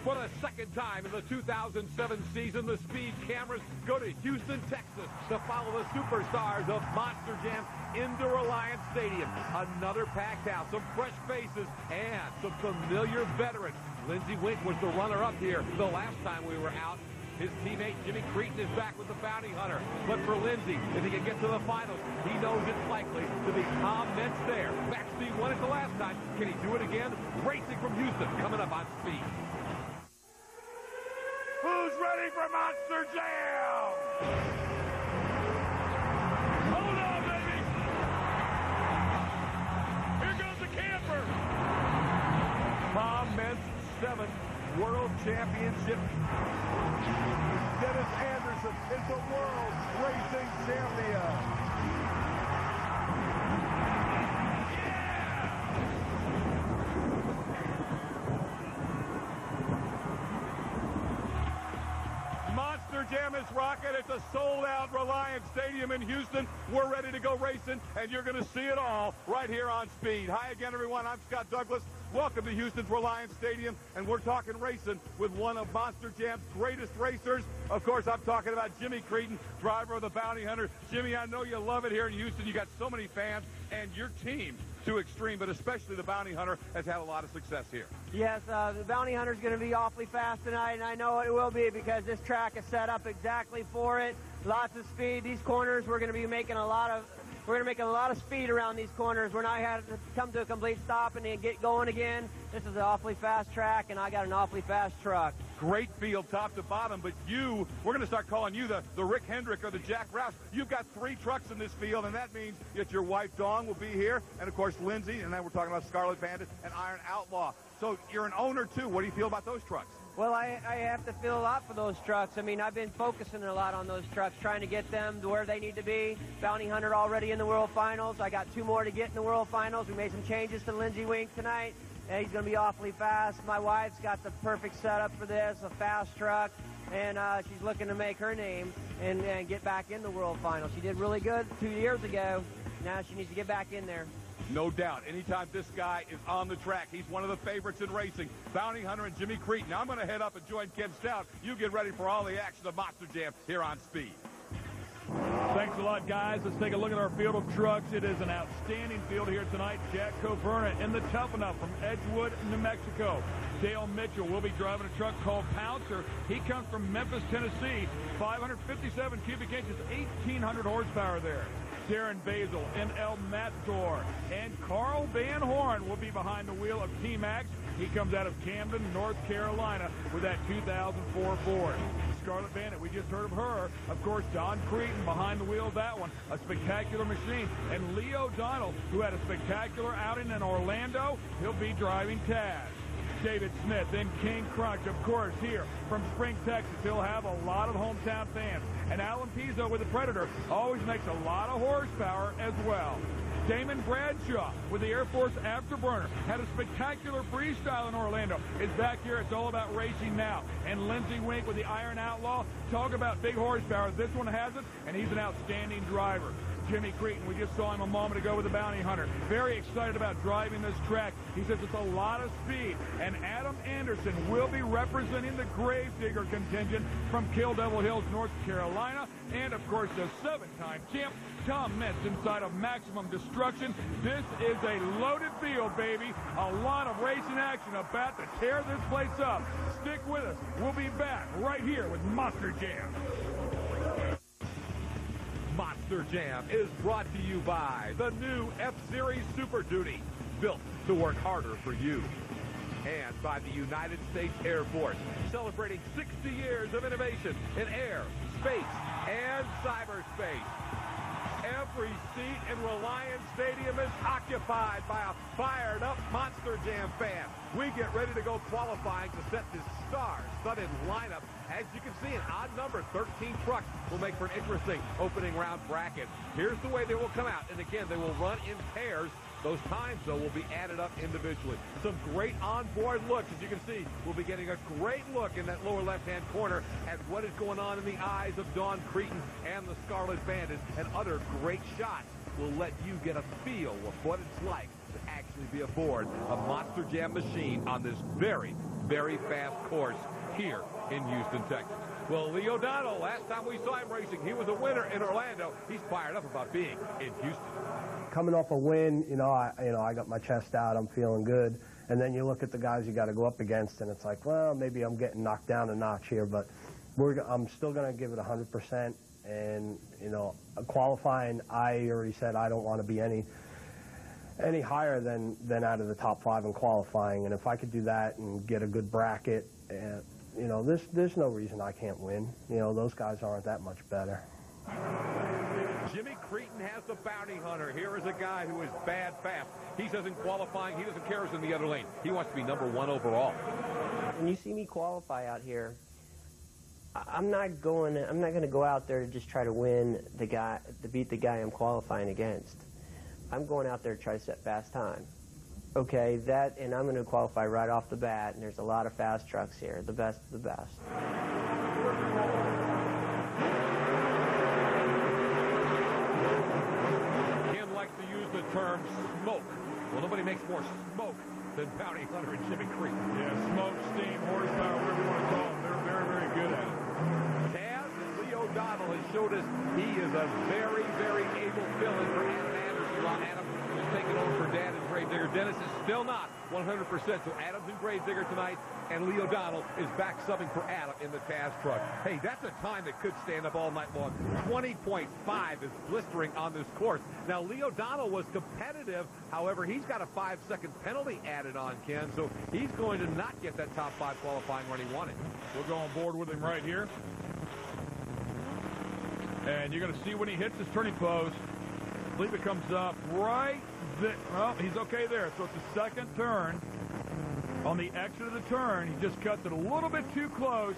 For the second time in the 2007 season, the Speed cameras go to Houston, Texas to follow the superstars of Monster Jam into Reliance Stadium. Another packed house, some fresh faces, and some familiar veterans. Lindsey Wink was the runner-up here the last time we were out. His teammate Jimmy Cretin is back with the Bounty Hunter. But for Lindsey, if he can get to the finals, he knows it's likely to be comments there. Backseat won it the last time. Can he do it again? Racing from Houston, coming up on Speed. Who's ready for Monster Jam? Hold on, baby! Here goes the camper! Comments 7th World Championship. Dennis Anderson is the world racing champion. Yeah! Monster Jam is rocking. It's a sold-out Reliance Stadium in Houston. We're ready to go racing, and you're going to see it all right here on Speed. Hi again, everyone. I'm Scott Douglas. Welcome to Houston's Reliance Stadium, and we're talking racing with one of Monster Jam's greatest racers. Of course, I'm talking about Jimmy Cretin, driver of the Bounty Hunter. Jimmy, I know you love it here in Houston. You got so many fans, and your team, to extreme, but especially the Bounty Hunter, has had a lot of success here. Yes, the Bounty Hunter is going to be awfully fast tonight, and I know it will be because this track is set up exactly for it. Lots of speed. These corners, we're going to be making a lot of... We're going to make a lot of speed around these corners. We're not having to come to a complete stop and then get going again. This is an awfully fast track, and I got an awfully fast truck. Great field top to bottom, but we're going to start calling you the Rick Hendrick or the Jack Roush. You've got 3 trucks in this field, and that means that your wife, Dawn, will be here, and, of course, Lindsey, and then we're talking about Scarlet Bandit and Iron Outlaw. So you're an owner, too. What do you feel about those trucks? Well, I have to feel a lot for those trucks. I mean, I've been focusing a lot on those trucks, trying to get them to where they need to be. Bounty Hunter already in the World Finals. I got 2 more to get in the World Finals. We made some changes to Lindsey Wink tonight. And he's going to be awfully fast. My wife's got the perfect setup for this, a fast truck, and she's looking to make her name and get back in the World Finals. She did really good 2 years ago. Now she needs to get back in there. No doubt. Anytime this guy is on the track, he's one of the favorites in racing. Bounty Hunter and Jimmy Cretin. Now I'm going to head up and join Ken Stout. You get ready for all the action of Monster Jam here on Speed. Thanks a lot, guys. Let's take a look at our field of trucks. It is an outstanding field here tonight. Jack Coverna in the Tough Enough from Edgewood, New Mexico. Dale Mitchell will be driving a truck called Pouncer. He comes from Memphis, Tennessee. 557 cubic inches, 1,800 horsepower there. Darren Basil in El Matador. And Carl Van Horn will be behind the wheel of T-Max. He comes out of Camden, North Carolina with that 2004 Ford. Scarlet Bandit, we just heard of her. Of course, Don Cretin behind the wheel of that one. A spectacular machine. And Leo Donald, who had a spectacular outing in Orlando, he'll be driving Taz. David Smith and King Crunch, of course, here from Spring, Texas. He'll have a lot of hometown fans. And Alan Pizzo with the Predator always makes a lot of horsepower as well. Damon Bradshaw with the Air Force Afterburner had a spectacular freestyle in Orlando. Is back here. It's all about racing now. And Lindsey Wink with the Iron Outlaw. Talk about big horsepower. This one has it, and he's an outstanding driver. Jimmy Cretin, we just saw him a moment ago with the Bounty Hunter. Very excited about driving this track. He says it's a lot of speed. And Adam Anderson will be representing the Gravedigger contingent from Kill Devil Hills, North Carolina. And, of course, the 7-time champ, Tom Metz, inside of Maximum Destruction. This is a loaded field, baby. A lot of racing action about to tear this place up. Stick with us. We'll be back right here with Monster Jam. Monster Jam is brought to you by the new F-Series Super Duty, built to work harder for you. And by the United States Air Force, celebrating 60 years of innovation in air, space, and cyberspace. Every seat in Reliance Stadium is occupied by a fired-up Monster Jam fan. We get ready to go qualifying to set this star-studded lineup. As you can see, an odd number, 13 trucks, will make for an interesting opening round bracket. Here's the way they will come out. And again, they will run in pairs. Those times, though, will be added up individually. Some great onboard looks. As you can see, we'll be getting a great look in that lower left-hand corner at what is going on in the eyes of Don Cretin and the Scarlet Bandit. And other great shots will let you get a feel of what it's like to actually be aboard a Monster Jam machine on this very, very fast course here in Houston, Texas. Well, Lee O'Donnell, last time we saw him racing, he was a winner in Orlando. He's fired up about being in Houston. Coming off a win, I got my chest out. I'm feeling good. And then you look at the guys you got to go up against, and it's like, well, maybe I'm getting knocked down a notch here, but I'm still going to give it 100%. And, qualifying, I already said I don't want to be any higher than out of the top 5 in qualifying. And if I could do that and get a good bracket, there's no reason I can't win. Those guys aren't that much better. Jimmy Cretin has the bounty hunter. Here is a guy who is bad fast. He says in qualifying, he doesn't care who's in the other lane. He wants to be number 1 overall. When you see me qualify out here, I'm not going to go out there to just try to beat the guy I'm qualifying against. I'm going out there to try to set fast time. Okay, and I'm going to qualify right off the bat, and there's a lot of fast trucks here, the best of the best. Kim likes to use the term smoke. Well, nobody makes more smoke than bounty hunter and Jimmy Cretin. Yeah, smoke, steam, horsepower, whatever you want to call them. They're very, very good at it. Taz Lee O'Donnell has showed us he is a very, very able fill-in for Adam Anderson. While Adam is taking over for Dan and Gravedigger, Dennis is still not 100%. So Adam's in Gravedigger tonight, and Lee O'Donnell is back subbing for Adam in the Taz truck. Hey, that's a time that could stand up all night long. 20.5 is blistering on this course. Now, Lee O'Donnell was competitive. However, he's got a 5-second penalty added on, Ken, so he's going to not get that top 5 qualifying run he wanted. We'll go on board with him right here. And you're going to see when he hits his turning post, I believe it comes up right there. Well, he's okay there. So it's the second turn. On the exit of the turn, he just cuts it a little bit too close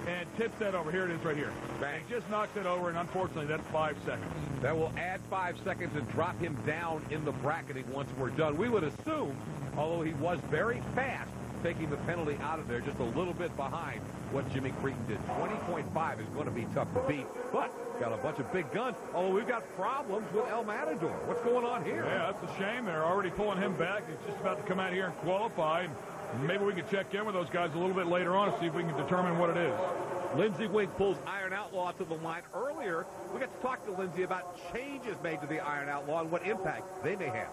and tips that over. Here it is right here. Bang. He just knocks it over, and unfortunately, that's 5 seconds. That will add 5 seconds and drop him down in the bracketing once we're done. We would assume, although he was very fast, taking the penalty out of there just a little bit behind what Jimmy Cretin did. 20.5 is going to be tough to beat, but got a bunch of big guns. Although we've got problems with El Matador. What's going on here? Yeah, that's a shame. They're already pulling him back. He's just about to come out here and qualify. And maybe we can check in with those guys a little bit later on and see if we can determine what it is. Lindsey Wink pulls Iron Outlaw to the line. Earlier, we got to talk to Lindsey about changes made to the Iron Outlaw and what impact they may have.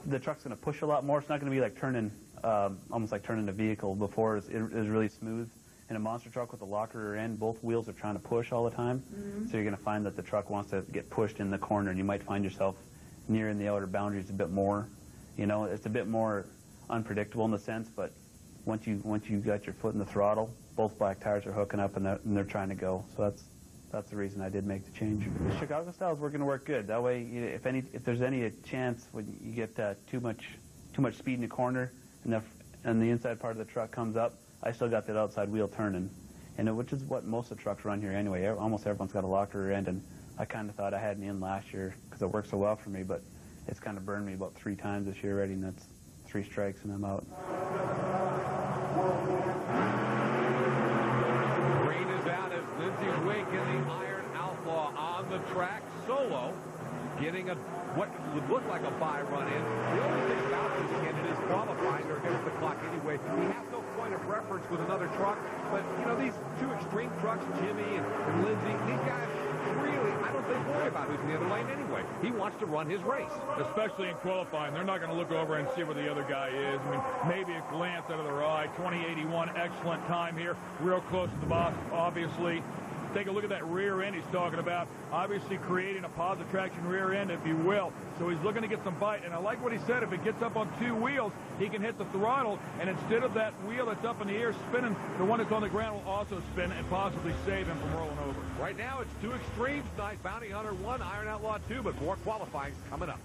The truck's going to push a lot more. It's not going to be like turning, almost like turning a vehicle. Before it was really smooth. In a monster truck with a locker rear end, both wheels are trying to push all the time. So you're going to find that the truck wants to get pushed in the corner, and you might find yourself nearing the outer boundaries a bit more. It's a bit more unpredictable in the sense, but once you got your foot in the throttle, both black tires are hooking up and they're trying to go. So that's the reason I did make the change. The Chicago style is going to work good. That way, if there's any chance when you get too much speed in the corner and the inside part of the truck comes up, I still got that outside wheel turning, which is what most of the trucks run here anyway. Almost everyone's got a locker rear end, and I kind of thought I had an in last year because it worked so well for me, but it's kind of burned me about 3 times this year already, and that's 3 strikes and I'm out. Green is out as Lindsey Wink and the Iron Outlaw on the track solo, getting what would look like a 5 run in. The only thing about this candidate is qualifying or against the clock anyway. He has no point of reference with another truck, but these 2 extreme trucks, Jimmy and Lindsey, these guys really, I don't think, worry about who's in the other lane anyway. He wants to run his race. Especially in qualifying. They're not going to look over and see where the other guy is. I mean, maybe a glance out of their eye. 2081, excellent time here. Real close to the boss, obviously. Take a look at that rear end he's talking about. Obviously creating a positive traction rear end, if you will. So he's looking to get some bite. And I like what he said. If it gets up on 2 wheels, he can hit the throttle. And instead of that wheel that's up in the air spinning, the one that's on the ground will also spin and possibly save him from rolling over. Right now, it's 2 extremes tonight. Bounty Hunter 1, Iron Outlaw 2, but more qualifying coming up.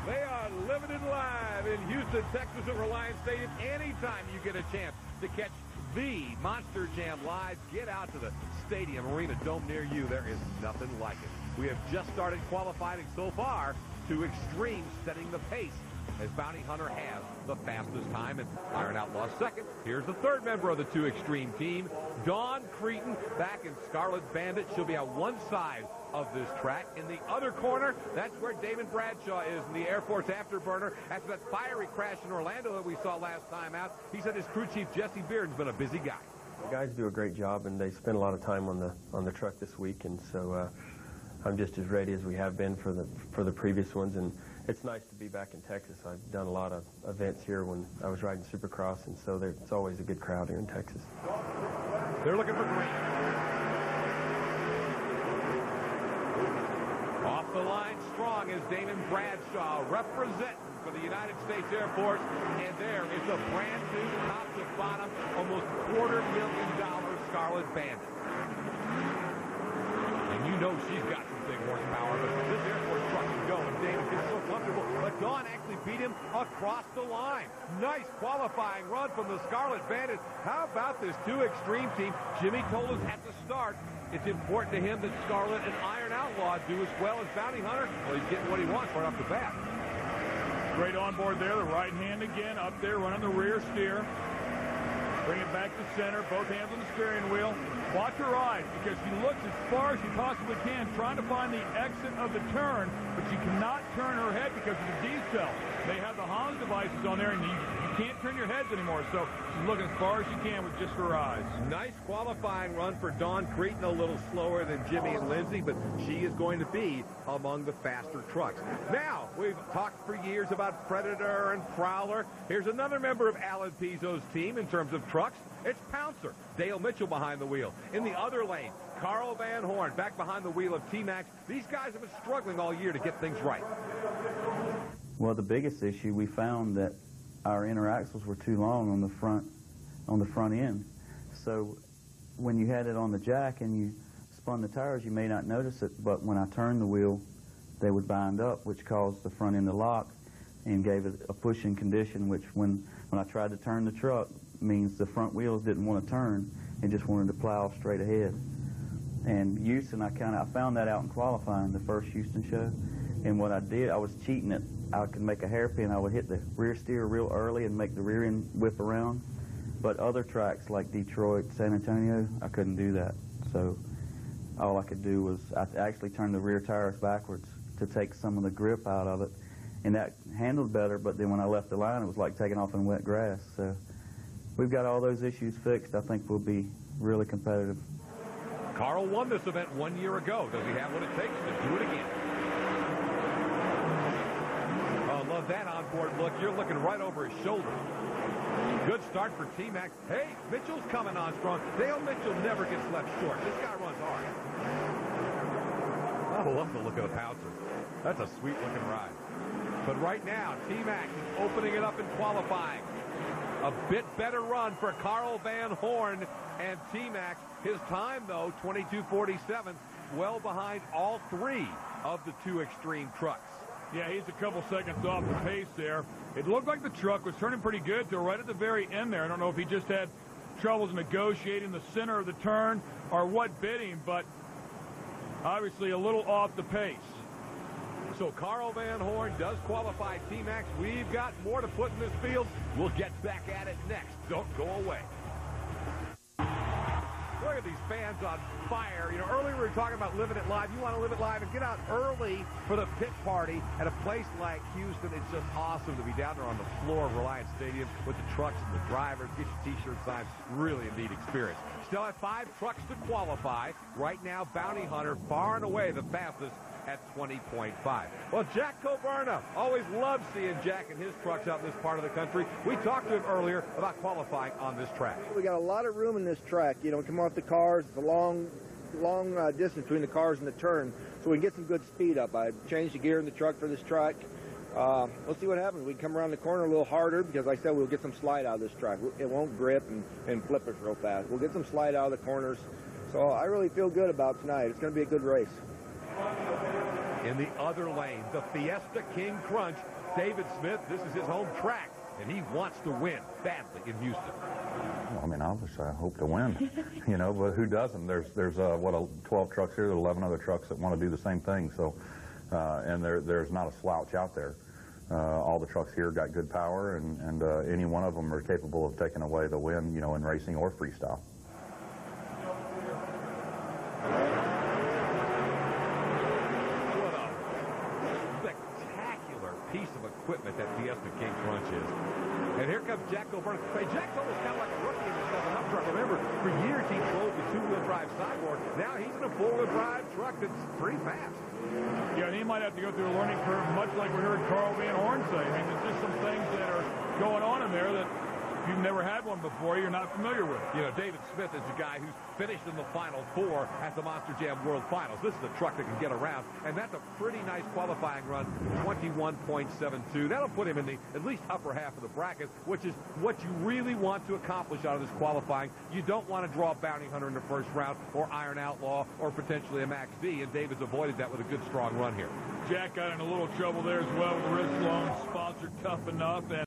They are living it live in Houston, Texas at Reliance Stadium. Anytime you get a chance to catch the Monster Jam live, get out to the Stadium Arena Dome near you. There is nothing like it. We have just started qualifying so far. 2 extremes setting the pace as Bounty Hunter has the fastest time and Iron Outlaw second. Here's the 3rd member of the 2 extreme team, Dawn Cretin, back in Scarlet Bandit. She'll be on one side of this track. In the other corner, that's where Damon Bradshaw is in the Air Force Afterburner. After that fiery crash in Orlando that we saw last time out, he said his crew chief, Jesse Bearden's been a busy guy. The guys do a great job, and they spend a lot of time on the truck this week, and so I'm just as ready as we have been for the previous ones, and it's nice to be back in Texas. I've done a lot of events here when I was riding Supercross, and so it's always a good crowd here in Texas. They're looking for green. Off the line strong is Damon Bradshaw, representing for the United States Air Force, and there is a brand new top to bottom, almost $250,000 Scarlet Bandit. And you know she's got some big horsepower, but this Air Force truck is going. Damon gets so comfortable, but Dawn actually beat him across the line. Nice qualifying run from the Scarlet Bandit. How about this two extreme team? Jimmy told us at the start it's important to him that Scarlet and Iron Outlaw do as well as Bounty Hunter. Well, he's getting what he wants right off the bat. Great onboard there. The right hand again up there running the rear steer. Bring it back to center. Both hands on the steering wheel. Watch her eyes because she looks as far as she possibly can trying to find the exit of the turn, but she cannot turn her head because of the D-cell. They have the Hans devices on there, and you can't turn your heads anymore, so she's looking as far as she can with just her eyes. Nice qualifying run for Dawn Cretin, a little slower than Jimmy and Lindsay, but she is going to be among the faster trucks. Now, we've talked for years about Predator and Prowler. Here's another member of Alan Pizzo's team in terms of trucks. It's Pouncer, Dale Mitchell behind the wheel. In the other lane, Carl Van Horn back behind the wheel of T-Max. These guys have been struggling all year to get things right. Well, the biggest issue, we found that our inner axles were too long on the front end. So when you had it on the jack and you spun the tires, you may not notice it, but when I turned the wheel, they would bind up, which caused the front end to lock and gave it a pushing condition, which when I tried to turn the truck, means the front wheels didn't want to turn and just wanted to plow straight ahead. And Houston, I found that out in qualifying, the first Houston show. And what I did, I was cheating it. I could make a hairpin. I would hit the rear steer real early and make the rear end whip around. But other tracks like Detroit, San Antonio, I couldn't do that. So all I could do was I actually turned the rear tires backwards to take some of the grip out of it. And that handled better, but then when I left the line, it was like taking off in wet grass. So we've got all those issues fixed. I think we'll be really competitive. Carl won this event 1 year ago. Does he have what it takes to do it again? Oh, love that onboard look. You're looking right over his shoulder. Good start for T-Max. Hey, Mitchell's coming on strong. Dale Mitchell never gets left short. This guy runs hard. I love the look of the Pouncer. That's a sweet-looking ride. But right now, T-Max is opening it up in qualifying. A bit better run for Carl Van Horn and T-Max. His time, though, 22:47, well behind all three of the two extreme trucks. Yeah, he's a couple seconds off the pace there. It looked like the truck was turning pretty good till right at the very end there. I don't know if he just had troubles negotiating the center of the turn or what bit him, but obviously a little off the pace. So Carl Van Horn does qualify T-Max. We've got more to put in this field. We'll get back at it next. Don't go away. Look at these fans on fire. You know, earlier we were talking about living it live. You want to live it live and get out early for the pit party at a place like Houston. It's just awesome to be down there on the floor of Reliance Stadium with the trucks and the drivers. Get your T-shirt signed. Really a neat experience. Still have 5 trucks to qualify. Right now, Bounty Hunter far and away the fastest at 20.5. Well, Jack Coverna, always loves seeing Jack and his trucks out in this part of the country. We talked to him earlier about qualifying on this track. We got a lot of room in this track. You know, come off the cars, it's a long distance between the cars and the turn, so we can get some good speed up. I changed the gear in the truck for this track. We'll see what happens. We can come around the corner a little harder because, like I said, we'll get some slide out of this track. It won't grip and flip us real fast. We'll get some slide out of the corners. So I really feel good about tonight. It's going to be a good race. In the other lane, the Fiesta King Crunch, David Smith, this is his home track, and he wants to win badly in Houston. Well, I mean, obviously, I hope to win, you know, but who doesn't? There's 12 trucks here, there's 11 other trucks that want to do the same thing, so, and there's not a slouch out there. All the trucks here got good power, and any one of them are capable of taking away the win, you know, in racing or freestyle. commitment that Fiesta King Crunch is. And here comes Jack Coburn. Hey, Jack's almost kind of like a rookie in the 7-Up truck. Remember, for years he drove the 2-wheel drive sideboard. Now he's in a 4-wheel drive truck that's pretty fast. Yeah, and he might have to go through a learning curve, much like we heard Carl Van Horn say. I mean, there's just some things that are going on in there that if you've never had one before, you're not familiar with. You know, David Smith is the guy who's finished in the Final Four at the Monster Jam World Finals. This is a truck that can get around, and that's a pretty nice qualifying run, 21.72. That'll put him in the at least upper half of the bracket, which is what you really want to accomplish out of this qualifying. You don't want to draw a Bounty Hunter in the first round or Iron Outlaw or potentially a Max D, and David's avoided that with a good, strong run here. Jack got in a little trouble there as well with the wrist loan sponsor Tough Enough. And